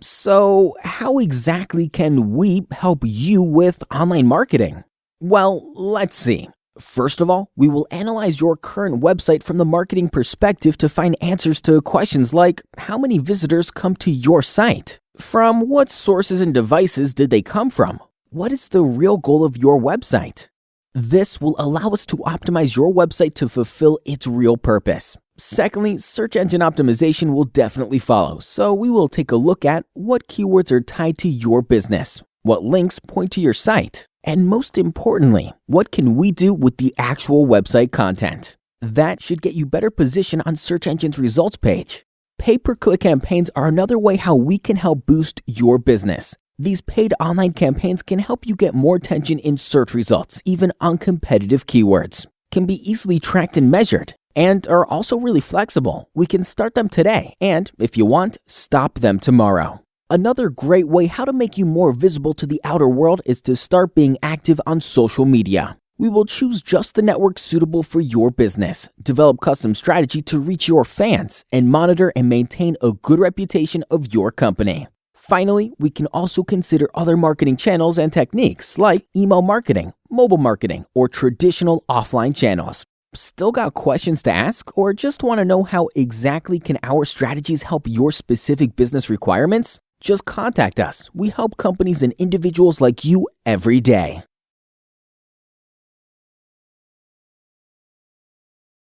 So, how exactly can we help you with online marketing? Well, let's see. First of all, we will analyze your current website from the marketing perspective to find answers to questions like how many visitors come to your site? From what sources and devices did they come from? What is the real goal of your website? This will allow us to optimize your website to fulfill its real purpose. Secondly, search engine optimization will definitely follow, so we will take a look at what keywords are tied to your business, what links point to your site, and most importantly, what can we do with the actual website content. That should get you better position on search engine's results page. Pay-per-click campaigns are another way how we can help boost your business. These paid online campaigns can help you get more attention in search results, even on competitive keywords, can be easily tracked and measured, and are also really flexible. We can start them today and, if you want, stop them tomorrow. Another great way how to make you more visible to the outer world is to start being active on social media. We will choose just the network suitable for your business, develop custom strategy to reach your fans, and monitor and maintain a good reputation of your company. Finally, we can also consider other marketing channels and techniques like email marketing, mobile marketing, or traditional offline channels. Still got questions to ask or just want to know how exactly can our strategies help your specific business requirements? Just contact us. We help companies and individuals like you every day.